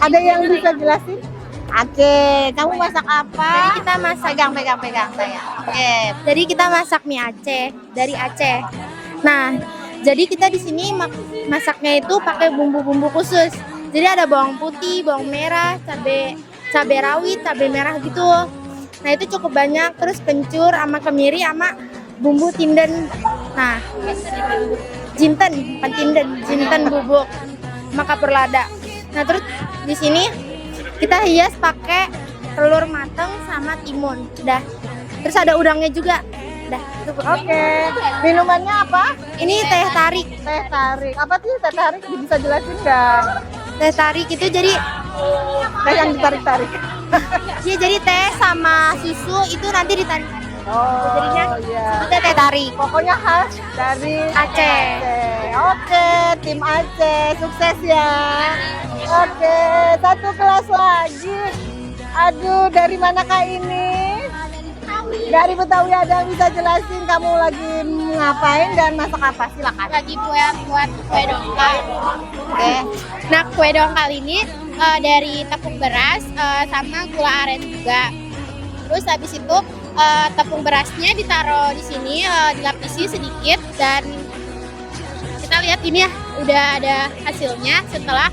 Ada yang bisa jelasin? Aceh, kamu masak apa? Jadi kita masak pegang saya. Oke. Jadi kita masak mie Aceh dari Aceh. Nah, jadi kita di sini masaknya itu pakai bumbu-bumbu khusus. Jadi ada bawang putih, bawang merah, cabai rawit, cabai merah gitu. Nah, itu cukup banyak. Terus kencur sama kemiri sama bumbu tinden. Nah, jinten bubuk sama kapur lada. Nah, terus di sini kita hias pakai telur mateng sama timun. Udah. Terus ada udangnya juga. Udah. Oke. Minumannya apa? Ini teh tarik. Teh tarik. Apa sih teh tarik? Bisa jelasin nggak? Teh tarik itu jadi Teh yang ditarik-tarik. ya jadi teh sama susu itu nanti ditarik. Oh, Jadinya iya. itu teh tarik. Pokoknya khas dari Aceh. Oke, tim Aceh, sukses ya. Oke, satu kelas lagi. Aduh, dari manakah ini? Dari Betawi. Ada yang bisa jelasin kamu lagi ngapain dan masak apa? Silakan. Lagi buat kue dongkal. Oke. Nah, kue dongkal ini dari tepung beras sama gula aren juga. Terus habis itu tepung berasnya ditaruh di sini, dilapisi sedikit dan kita lihat ini ya udah ada hasilnya setelah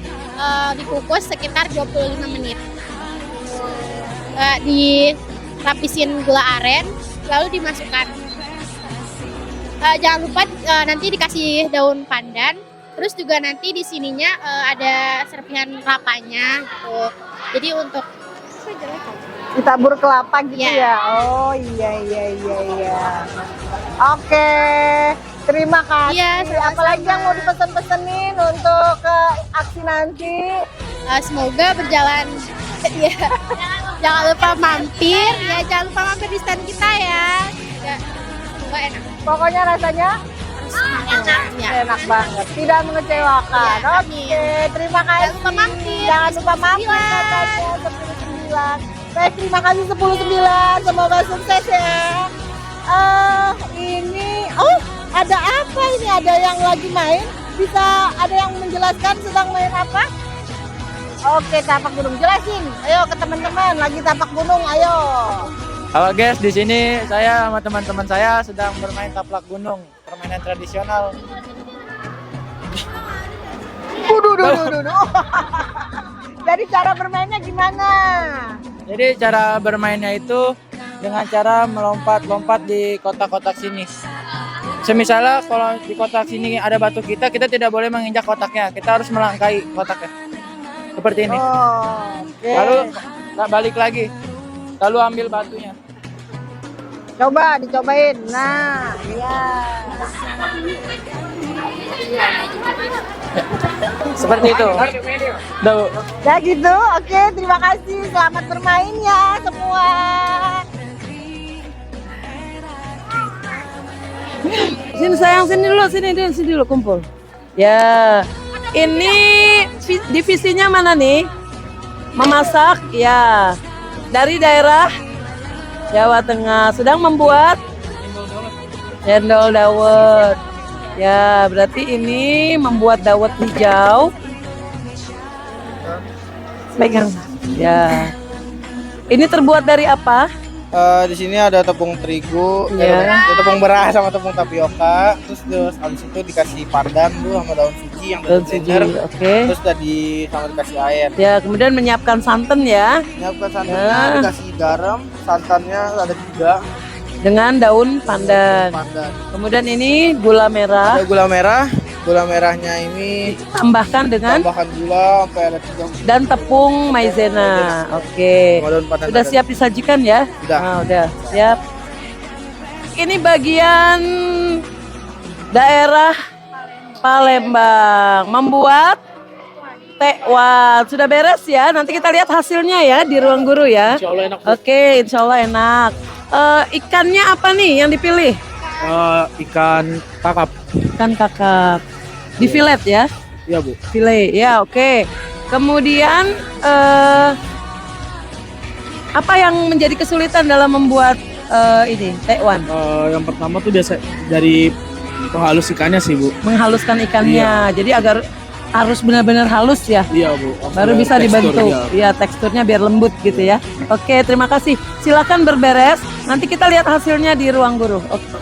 dikukus sekitar 25 menit. Dilapisin gula aren lalu dimasukkan. Jangan lupa nanti dikasih daun pandan. Terus juga nanti di sininya ada serpihan kelapanya gitu. Jadi untuk Ditabur kelapa gitu Iya. ya. Oh iya. Oke. Terima kasih. Iya, sama-sama. Apalagi yang mau dipesan-pesenin untuk ke aksi nanti? semoga berjalan. Ya. Jangan lupa mampir di stand kita ya. Semoga enak. Pokoknya rasanya Enak. Ya. enak banget, tidak mengecewakan. Iya, Oke, amin. terima kasih. Jangan lupa mampir. Jangan lupa mampir 10.9. katanya 10.9. Baik, terima kasih 10.9. Semoga sukses ya. Ini ada apa ini? Ada yang lagi main? Bisa ada yang menjelaskan sedang main apa? Oke, tapak gunung, jelasin. Ayo ke teman-teman, lagi tapak gunung, ayo. Halo guys, di sini saya sama teman-teman saya sedang bermain taplak gunung, permainan tradisional. Duh. Jadi cara bermainnya gimana? Jadi cara bermainnya itu dengan cara melompat-lompat di kotak-kotak sini. Semisalnya kalau di kotak sini ada batu kita tidak boleh menginjak kotaknya, kita harus melangkahi kotaknya. Seperti ini. Oke. Lalu balik lagi, lalu ambil batunya. Coba dicobain. Nah, iya. Seperti itu. Tuh. Ya gitu. Oke, terima kasih. Selamat bermain ya semua. Sini sayang, sini dulu kumpul. Ya, ini divisinya mana nih? Memasak, ya. Dari daerah Jawa Tengah sedang membuat cendol dawet. Ya, berarti ini membuat dawet hijau. Pegang. Ya. Ini terbuat dari apa? Di sini ada tepung terigu, Iya. ada tepung beras sama tepung tapioka. Terus habis itu dikasih pandan tuh sama daun suji yang Daun dari suji, blender. oke. Terus tadi sama dikasih air. Ya, kemudian menyiapkan santan ya Nyiapkan santannya, Ya. dikasih garam. Santannya ada 3 dengan daun pandan. pandan. Kemudian ini gula merah, Ada gula merah. Gula merahnya ini tambahkan dengan tambahkan gula sampai ada 3 dan tepung maizena. Oke. sama daun pandan. Sudah siap disajikan ya? Sudah. Nah, udah siap. Ini bagian daerah Palembang membuat tekwan. Sudah beres ya? Nanti kita lihat hasilnya ya di ruang guru ya. Insya Allah enak. Oke, insya Allah enak. Ikannya apa nih yang dipilih? Ikan kakap. Ikan kakap. Di filet ya? Iya Bu. Filet, ya oke. Kemudian apa yang menjadi kesulitan dalam membuat ini tekwan? Yang pertama tuh biasa dari penghalus ikannya sih Bu. Menghaluskan ikannya, jadi agar harus benar-benar halus ya. Iya Bu. Baru bisa dibentuk. Iya, teksturnya biar lembut gitu ya. Oke, terima kasih. Silakan berberes. Nanti kita lihat hasilnya di ruang guru. Oke.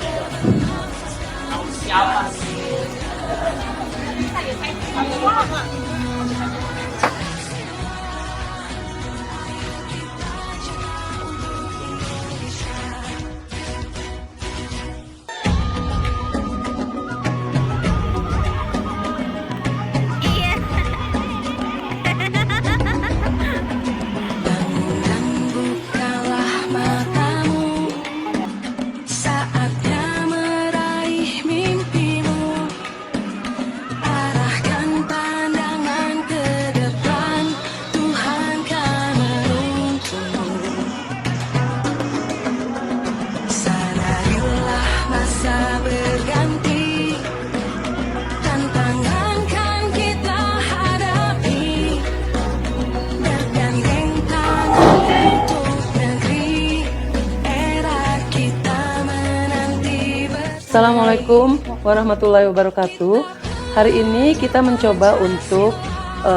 Saatnya meraih mimpimu, arahkan pandangan ke depan, Tuhan kan menuntunmu. Sadarilah masa berganti, tantangan kan kita hadapi, bergandeng tangan untuk negeri, era kita menanti Assalamualaikum warahmatullahi wabarakatuh. Hari ini kita mencoba untuk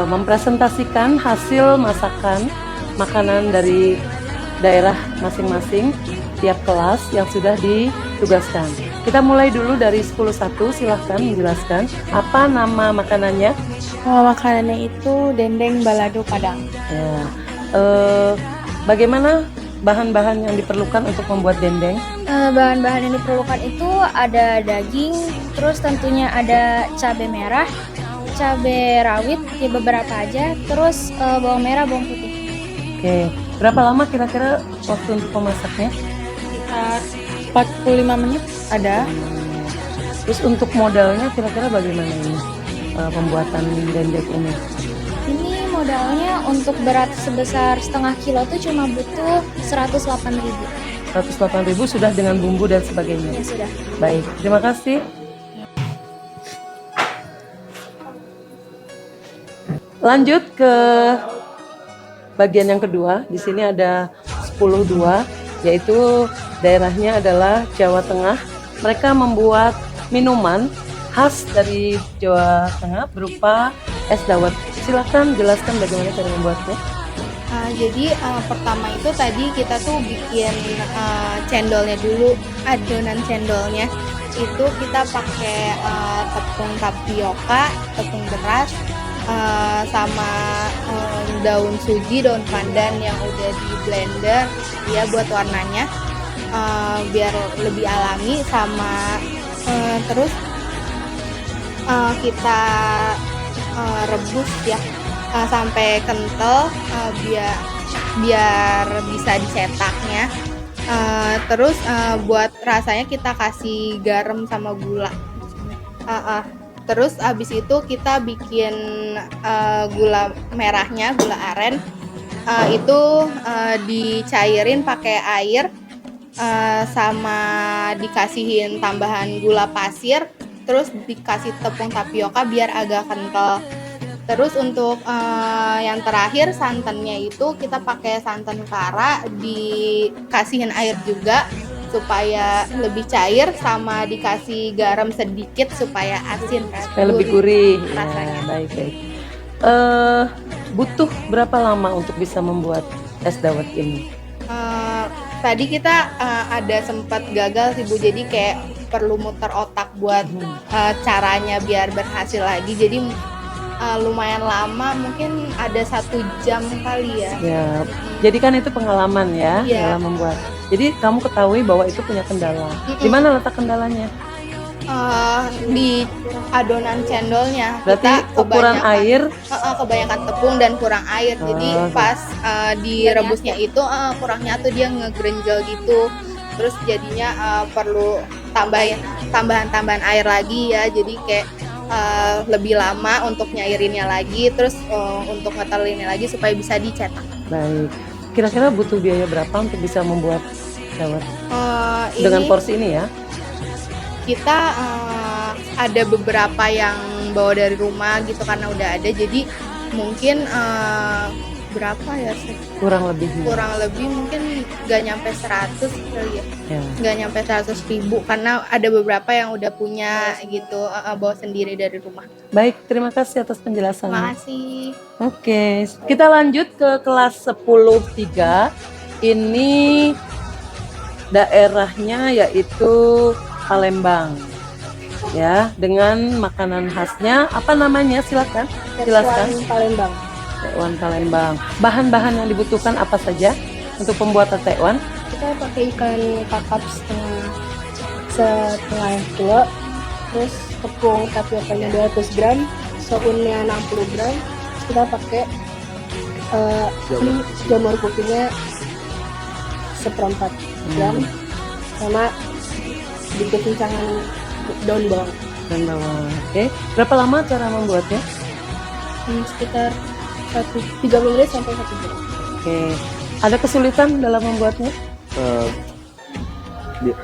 mempresentasikan hasil masakan makanan dari daerah masing-masing tiap kelas yang sudah ditugaskan. Kita mulai dulu dari 10-1, silahkan menjelaskan apa nama makanannya. Makanannya itu dendeng balado Padang. Ya. Bagaimana bahan-bahan yang diperlukan untuk membuat dendeng? Bahan-bahan yang diperlukan itu ada daging, terus tentunya ada cabai merah, cabai rawit, ya beberapa aja, terus bawang merah, bawang putih. Oke, berapa lama kira-kira waktu untuk memasaknya? Sekitar 45 menit ada. Terus untuk modalnya kira-kira bagaimana ini pembuatan dendeng ini? Ini modalnya untuk berat sebesar setengah kilo tuh cuma butuh 108.000. 108.000 sudah dengan bumbu dan sebagainya. Ya sudah. Baik, terima kasih. Lanjut ke bagian yang kedua. Di sini ada 10-2, yaitu daerahnya adalah Jawa Tengah. Mereka membuat minuman khas dari Jawa Tengah berupa es dawet. Silakan jelaskan bagaimana cara membuatnya. Jadi pertama itu tadi kita tuh bikin cendolnya dulu, adonan cendolnya itu kita pakai tepung tapioka, tepung beras, sama daun suji, daun pandan yang udah di blender ya buat warnanya biar lebih alami, sama terus kita rebus ya sampai kental biar bisa dicetaknya. Terus buat rasanya kita kasih garam sama gula. Terus abis itu kita bikin gula merahnya, gula aren, itu dicairin pakai air sama dikasihin tambahan gula pasir, terus dikasih tepung tapioka biar agak kental. Terus untuk yang terakhir santannya itu kita pakai santan kara, dikasihin air juga supaya lebih cair, sama dikasih garam sedikit supaya asin, Supaya lebih gurih. rasanya. Ya, baik. Butuh berapa lama untuk bisa membuat es dawet ini? Tadi kita ada sempat gagal sih Bu, jadi kayak perlu muter otak buat caranya biar berhasil lagi. Jadi lumayan lama, mungkin ada 1 jam kali ya. Ya, jadi kan itu pengalaman ya Iya. dalam membuat. Jadi kamu ketahui bahwa itu punya kendala. Di mana letak kendalanya? Di adonan cendolnya. Berarti Kita ukuran kebanyakan- air. kebanyakan tepung dan kurang air. Jadi Oh, pas direbusnya itu kurang nyatu, dia ngegrenjel gitu. Terus jadinya perlu tambahan air lagi ya. Jadi kayak lebih lama untuk nyairinnya lagi, terus untuk ngetelinnya lagi supaya bisa dicetak. Baik. Kira-kira butuh biaya berapa untuk bisa membuat dawet dengan Ini porsi ini ya? kita ada beberapa yang bawa dari rumah gitu karena udah ada, jadi mungkin berapa ya? Kurang lebihnya. Kurang lebih mungkin nggak nyampe 100 kali ya. Ya. Nggak nyampe 100.000 karena ada beberapa yang udah punya gitu, bawa sendiri dari rumah. Baik, terima kasih atas penjelasannya. Makasih. Oke, kita lanjut ke kelas 10-3. Ini daerahnya yaitu Palembang. Ya, dengan makanan khasnya apa namanya? Silakan. Jelaskan. Palembang. Tekwan Palembang. Bahan-bahan yang dibutuhkan apa saja untuk pembuatan tekwan? Kita pakai ikan kakap setengah kilo, terus tepung tapiokanya 200 gram, sounnya 60 gram. Kita pakai jamur putihnya seperempat gram, sama sedikit kencangan daun bawang. Dan bawang. Oke. Berapa lama cara membuatnya? Sekitar 30 menit sampai 1 jam. Oke. Ada kesulitan dalam membuatnya?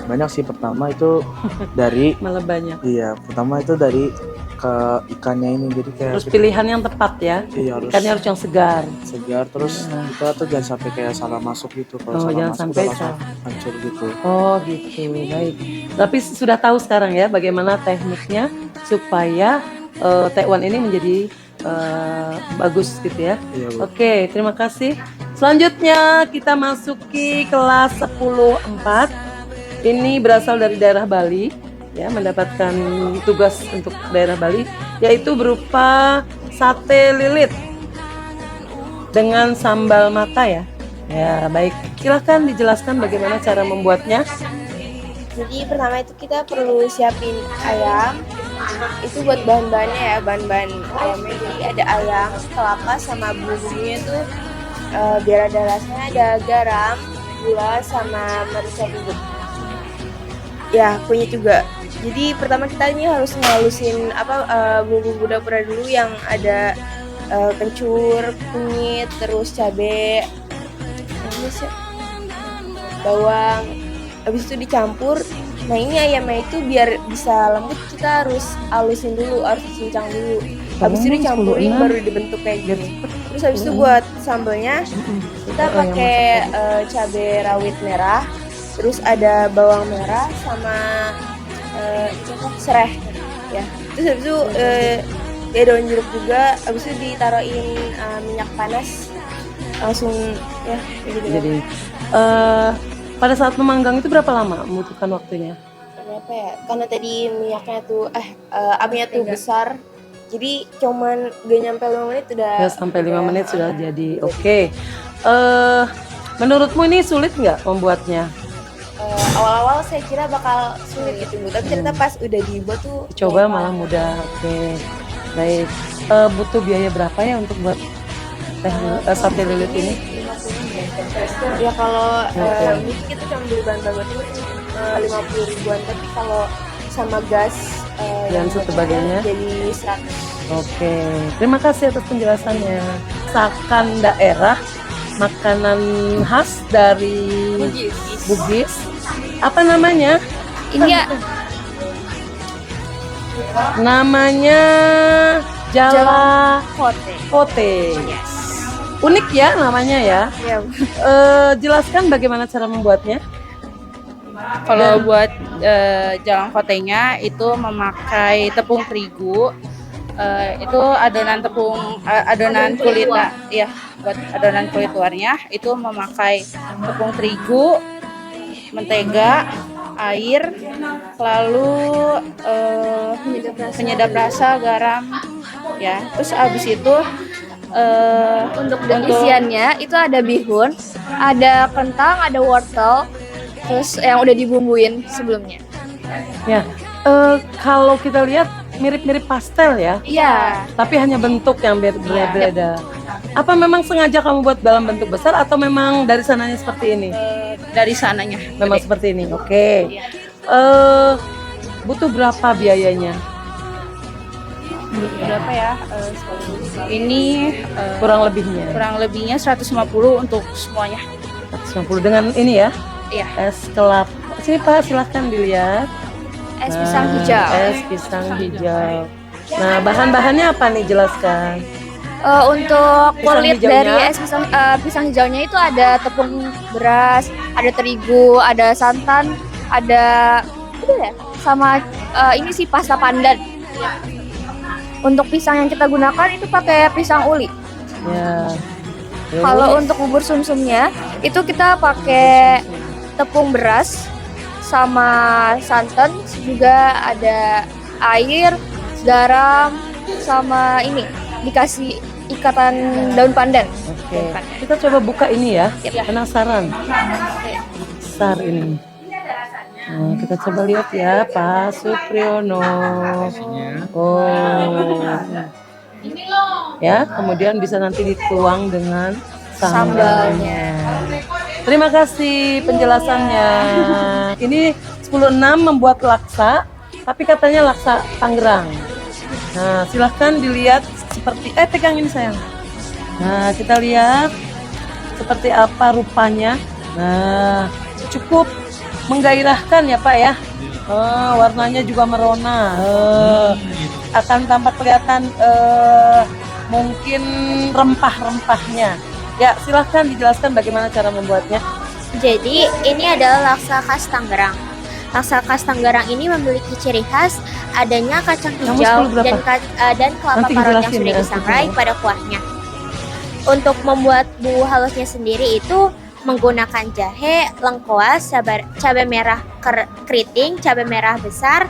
Banyak sih. Pertama itu dari Malah banyak. pertama itu dari ke ikannya ini, jadi kayak Terus pilihan yang tepat ya. Iya, harus Ikannya harus yang segar. segar, terus kita tuh jangan sampai kayak salah masuk gitu. Kalau Oh, salah jangan masuk sampai udah langsung salah. hancur gitu. Oh gitu, baik. Tapi sudah tahu sekarang ya bagaimana tekniknya supaya tekwan ini menjadi bagus gitu ya. Iya, Bu. Oke, terima kasih. Selanjutnya kita masuki kelas 10-4. Ini berasal dari daerah Bali, ya, mendapatkan tugas untuk daerah Bali, yaitu berupa sate lilit dengan sambal mata ya. Ya, baik. Silahkan dijelaskan bagaimana cara membuatnya. Jadi pertama itu kita perlu siapin ayam. Itu buat bahan-bahannya ya, bahan-bahan ayamnya. Jadi ada ayam, kelapa sama bumbunya tuh biar ada rasanya, ada garam, gula sama merica bubuk. Ya, kunyit juga. Jadi pertama kita ini harus ngalusin bumbu dapur dulu yang ada kencur, kunyit, terus cabai, bawang. Habis itu dicampur. Nah ini ayamnya itu biar bisa lembut kita harus halusin dulu, harus cincang dulu. Habis itu dicampurin baru dibentuk kayak gini. Terus habis itu buat sambalnya kita pakai cabai rawit merah, terus ada bawang merah sama serai ya. Terus habis itu ya daun jeruk juga. Habis itu ditaruhin minyak panas langsung ya kayak gitu. Jadi pada saat memanggang itu berapa lama membutuhkan waktunya? Berapa ya? Karena tadi minyaknya tuh apinya tuh besar. Jadi cuman gak nyampe 5 menit udah. Ya, sampai 5 menit sudah jadi. Oke. Menurutmu ini sulit nggak membuatnya? Awal-awal saya kira bakal sulit gitu Bu, tapi ternyata pas udah dibuat tuh Coba malah mudah. Oke. Baik. Butuh biaya berapa ya untuk buat sate lilit ini? ya kalau Oke. mungkin kita cuma beli bahan baku 50 ribuan, tapi kalau sama gas Dan sebagainya? jadi 100. Oke. Terima kasih atas penjelasannya. Masakan daerah, makanan khas dari Bugis. Apa namanya? Ini ya Namanya Jala kote. Kote. Unik ya namanya ya. Ya, Jelaskan bagaimana cara membuatnya. Kalau buat jalang kotenya itu memakai tepung terigu, itu adonan kulit ya, buat adonan kulit luarnya itu memakai tepung terigu, mentega, air, lalu penyedap rasa, garam, ya. Terus abis itu untuk isiannya itu ada bihun, ada kentang, ada wortel, terus yang udah dibumbuin sebelumnya. Ya. Kalau kita lihat mirip-mirip pastel ya, Iya. tapi hanya bentuk yang berbeda. Apa memang sengaja kamu buat dalam bentuk besar atau memang dari sananya seperti ini? dari sananya. Memang Gede. seperti ini. Oke. Iya. Butuh berapa biayanya? Berapa ya? Ini Kurang lebihnya. kurang lebihnya 150 untuk semuanya. 150 dengan ini ya. Iya. Es kelapa. Sini Pak, silahkan dilihat. Es pisang hijau. Es pisang hijau. Nah, bahan-bahannya apa nih, jelaskan. Untuk Pisang kulit hijaunya? dari es pisang hijaunya itu ada tepung beras, ada terigu, ada santan, ada sama ini sih pasta pandan. Untuk pisang yang kita gunakan itu pakai pisang uli. Ya. Kalau untuk bubur sumsumnya itu kita pakai tepung beras sama santan, juga ada air, garam, sama ini dikasih ikatan daun pandan. Oke. Kita coba buka ini ya. Penasaran. Besar ini. Nah, kita coba lihat ya, Pak Supriyono. Oh. Ya, kemudian bisa nanti dituang dengan sambalnya. Terima kasih penjelasannya. Ini 10.6 membuat laksa, tapi katanya laksa Tangerang. Nah, silahkan dilihat seperti, pegang ini sayang. Nah, kita lihat seperti apa rupanya. Nah, cukup menggairahkan ya Pak ya. Warnanya juga merona. Akan tampak kelihatan mungkin rempah-rempahnya. Ya, silahkan dijelaskan bagaimana cara membuatnya. Jadi ini adalah laksa khas Tangerang. Laksa khas Tangerang ini memiliki ciri khas adanya kacang Kamu hijau sepuluh berapa? dan kelapa Nanti parut yang dijelasin sudah ya, disangrai nanti. pada kuahnya. Untuk membuat bumbu halusnya sendiri itu menggunakan jahe, lengkuas, cabai merah keriting, cabai merah besar,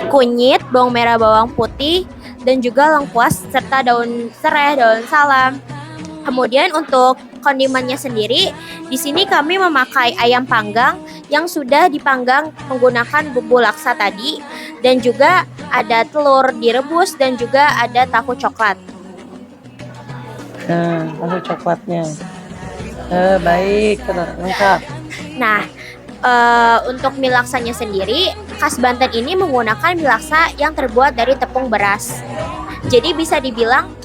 kunyit, bawang merah, bawang putih, dan juga lengkuas serta daun serai, daun salam. Kemudian untuk kondimennya sendiri, di sini kami memakai ayam panggang yang sudah dipanggang menggunakan bumbu laksa tadi, dan juga ada telur direbus dan juga ada tahu coklat. Nah, tahu coklatnya. Baik, lengkap. Nah, untuk mie laksanya sendiri, khas Banten ini menggunakan mie laksa yang terbuat dari tepung beras. Jadi bisa dibilang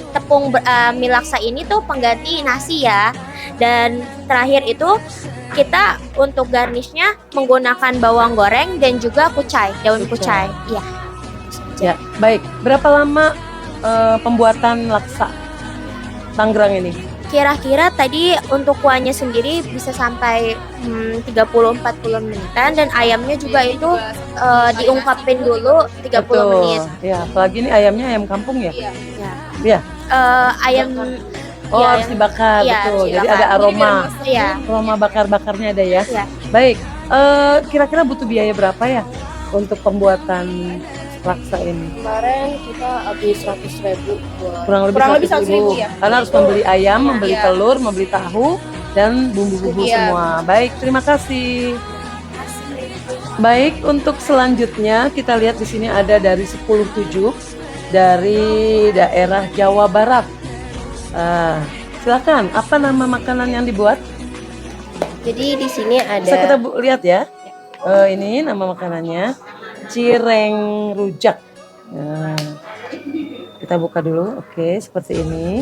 mie laksa ini tuh pengganti nasi ya. Dan terakhir itu kita untuk garnishnya menggunakan bawang goreng dan juga kucai, daun kucai. Iya. Ya, baik. Berapa lama pembuatan laksa Tangerang ini? Kira-kira tadi untuk kuahnya sendiri bisa sampai 30-40 menitan, dan ayamnya juga itu diungkapin dulu 30 menit. Ya, apalagi ini ayamnya ayam kampung ya? Ya. Ya. Ayam Harus dibakar, iya, betul. harus Jadi dibakar. ada aroma. Iya. Aroma bakar-bakarnya ada ya. Iya. Baik. Kira-kira butuh biaya berapa ya untuk pembuatan laksa ini? Kemarin kita habis 100.000 buat Kurang lebih 100.000 ya. Karena harus membeli ayam, membeli Iya. telur, membeli tahu, dan bumbu-bumbu Iya. semua. Baik, terima kasih. Baik, untuk selanjutnya kita lihat di sini ada dari 10.7 dari daerah Jawa Barat. Silakan, apa nama makanan yang dibuat? Jadi di sini Bisa kita ada lihat ya. Ini nama makanannya cireng rujak. Nah, kita buka dulu. Oke, seperti ini.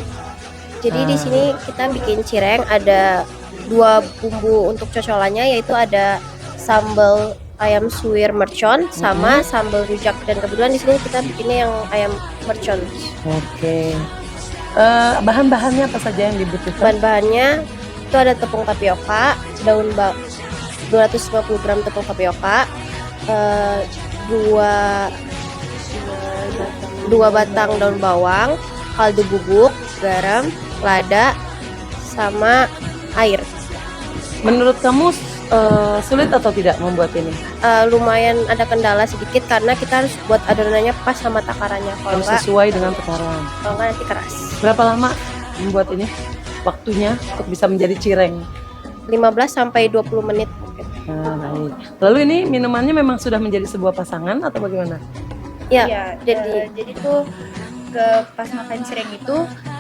jadi di sini kita bikin cireng, ada 2 bumbu untuk cocolannya, yaitu ada sambal ayam suwir mercon sama sambal rujak, dan kebetulan di sini kita bikinnya yang ayam mercon. Oke. Bahan-bahannya apa saja yang dibutuhkan? Bahan-bahannya itu ada tepung tapioka, 250 gram tepung tapioka, 2 batang daun bawang, kaldu bubuk, garam, lada, sama air. Menurut kamu sulit atau tidak membuat ini? Lumayan ada kendala sedikit karena kita harus buat adonannya pas sama takarannya. Kalau Harus enggak, sesuai dengan takaran. nanti keras. Berapa lama membuat ini? Waktunya untuk bisa menjadi cireng? 15 sampai 20 menit mungkin. Nah, baik. Lalu ini minumannya memang sudah menjadi sebuah pasangan atau bagaimana? Ya, Iya, jadi tuh pas makan cireng itu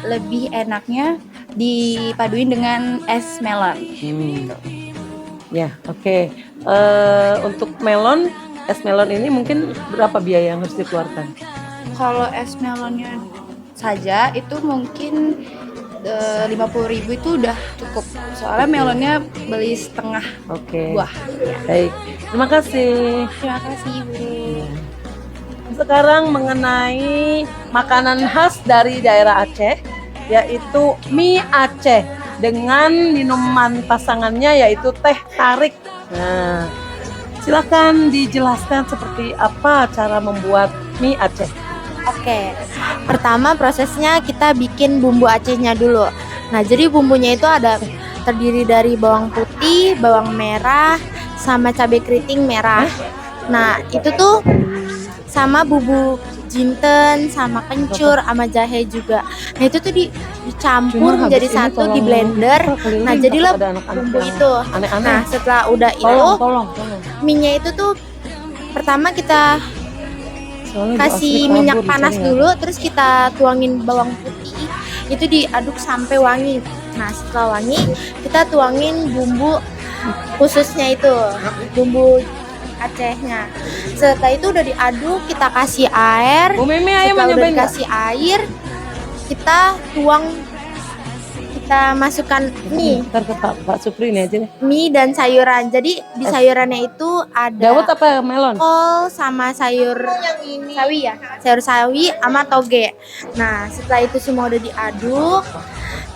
lebih enaknya dipaduin dengan es melon. Ya, oke. Untuk melon, es melon ini mungkin berapa biaya yang harus dikeluarkan? Kalau es melonnya saja itu mungkin 50.000 itu udah cukup. Soalnya melonnya beli setengah Oke. buah. Baik. Terima kasih. Terima kasih Ibu. Sekarang mengenai makanan khas dari daerah Aceh, yaitu mie Aceh dengan minuman pasangannya yaitu teh tarik. Nah, silakan dijelaskan seperti apa cara membuat mie Aceh. Oke, pertama prosesnya kita bikin bumbu Acehnya dulu. Nah, jadi bumbunya itu terdiri dari bawang putih, bawang merah, sama cabai keriting merah. Nah, itu tuh sama bumbu jinten, sama kencur, sama jahe juga. Nah, itu tuh dicampur menjadi satu di blender. Nah, jadilah bumbu itu. Nah, setelah udah itu, Tolong. mie-nya itu tuh pertama kita Soalnya kasih Bu Asri minyak kabur di panas sini ya. dulu, terus kita tuangin bawang putih, itu diaduk sampai wangi. Nah, setelah wangi kita tuangin bumbu khususnya itu, bumbu Acehnya. Setelah itu udah diaduk, kita kasih air. Bu Mimi, ayo Setelah udah nyobain nggak? dikasih air, kita masukkan mie Ntar ke Pak Supri ini aja deh. mie dan sayuran. Jadi di sayurannya itu ada Dawet apa melon? kol sama sayur sawi ya, sayur sawi sama toge. Nah, setelah itu semua udah diaduk,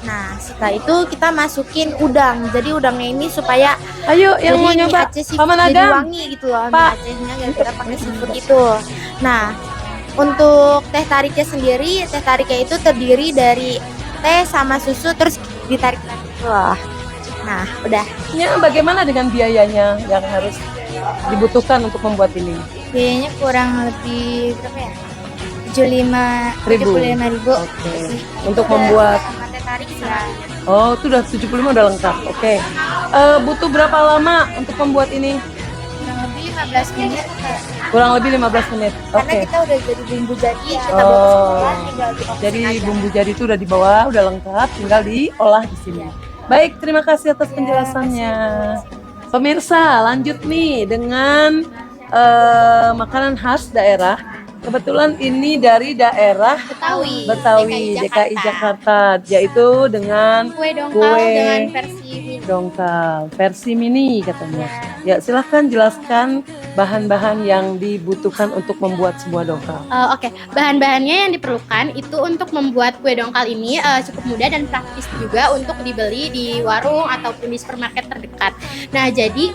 nah setelah itu kita masukin udang. Jadi udangnya ini supaya Ayo yang mau mie nyoba. Aceh Paman jadi Adam. wangi gitu loh, Pak. mie Acehnya gara-gara pakai seafood itu. Nah, untuk teh tariknya sendiri, teh tariknya itu terdiri dari teh sama susu terus ditarik loh. Nah, udah. Ya, bagaimana dengan biayanya yang harus dibutuhkan untuk membuat ini? Biayanya kurang lebih berapa ya? 75.000. Oke. Untuk membuat Sama teh tarik ya. Oh, itu udah 75 udah lengkap. Oke. Butuh berapa lama untuk membuat ini? Kurang lebih 15 menit. Kurang lebih 15 menit. Karena Oke. kita udah jadi bumbu jadi, kita bawa ke sekolah, tinggal dioperasikan Jadi aja. bumbu jadi itu udah dibawa, udah lengkap, tinggal diolah di sini. Baik, terima kasih atas penjelasannya. Pemirsa, lanjut nih dengan makanan khas daerah. Kebetulan ini dari daerah Betawi, DKI Jakarta, yaitu dengan Kue dongkal Kue dengan versi mini. dongkal versi mini katanya. Ya, silahkan jelaskan bahan-bahan yang dibutuhkan untuk membuat sebuah dongkal. Oke, bahan-bahannya yang diperlukan itu untuk membuat kue dongkal ini cukup mudah dan praktis juga untuk dibeli di warung ataupun di supermarket terdekat. Nah, jadi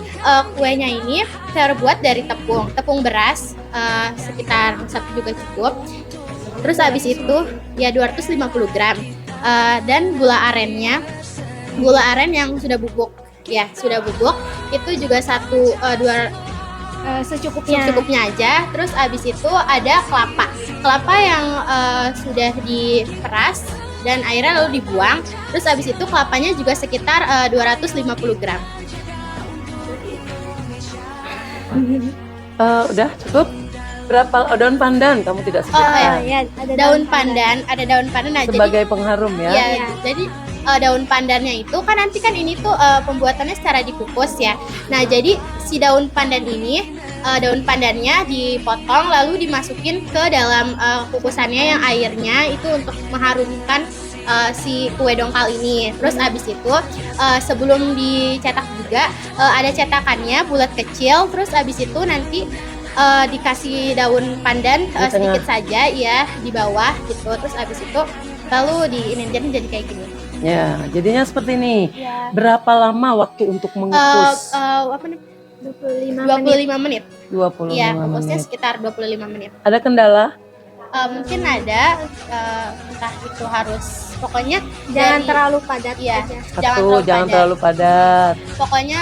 kuenya ini terbuat dari tepung beras sekitar 1 juga cukup. Terus habis itu ya 250 gram dan gula aren yang sudah bubuk. Ya, sudah bubuk. Itu juga secukupnya aja. Terus abis itu ada kelapa yang sudah diperas dan airnya lalu dibuang. Terus abis itu kelapanya juga sekitar 250 gram. Udah cukup? Berapa daun pandan kamu tidak sebutkan? Ada daun pandan. Nah, Sebagai pengharum ya. ya, jadi daun pandannya itu kan nanti kan ini tuh pembuatannya secara dikukus ya. Nah, jadi si daun pandannya dipotong lalu dimasukin ke dalam kukusannya yang airnya itu untuk mengharumkan si kue dongkal ini. Terus abis itu sebelum dicetak juga ada cetakannya bulat kecil. Terus abis itu nanti dikasih daun pandan sedikit saja ya di bawah gitu. Terus abis itu lalu jadi kayak gini. Ya, jadinya seperti ini. Ya. Berapa lama waktu untuk mengukus? 25 menit. 25 Iya, kukusnya menit. sekitar 25 menit. Ada kendala? Mungkin ada entah itu harus pokoknya Jangan dari- terlalu padat Iya, aja. Jangan padat. terlalu padat. Pokoknya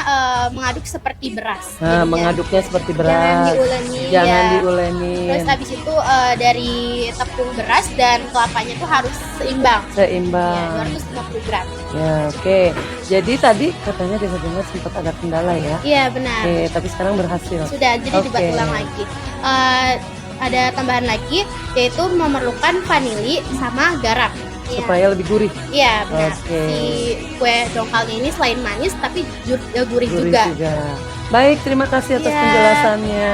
mengaduk seperti beras. Nah, jadinya. mengaduknya seperti Jangan beras. diuleni. Jangan Iya. diulenin. Terus habis itu dari tepung beras dan kelapanya tuh harus seimbang. Ya, Seimbang. 250 gram. Ya, oke. Jadi tadi katanya dengar-dengar sempat ada kendala ya. Iya, benar. Oke, tapi sekarang berhasil. Sudah, jadi dibuat Oke. ulang lagi. Ada tambahan lagi, yaitu memerlukan vanili sama garam. Iya. Supaya lebih gurih. Iya, benar. Oke. Si kue dongkalnya ini selain manis tapi gurih Gurih juga. juga. Baik, terima kasih atas Iya. penjelasannya.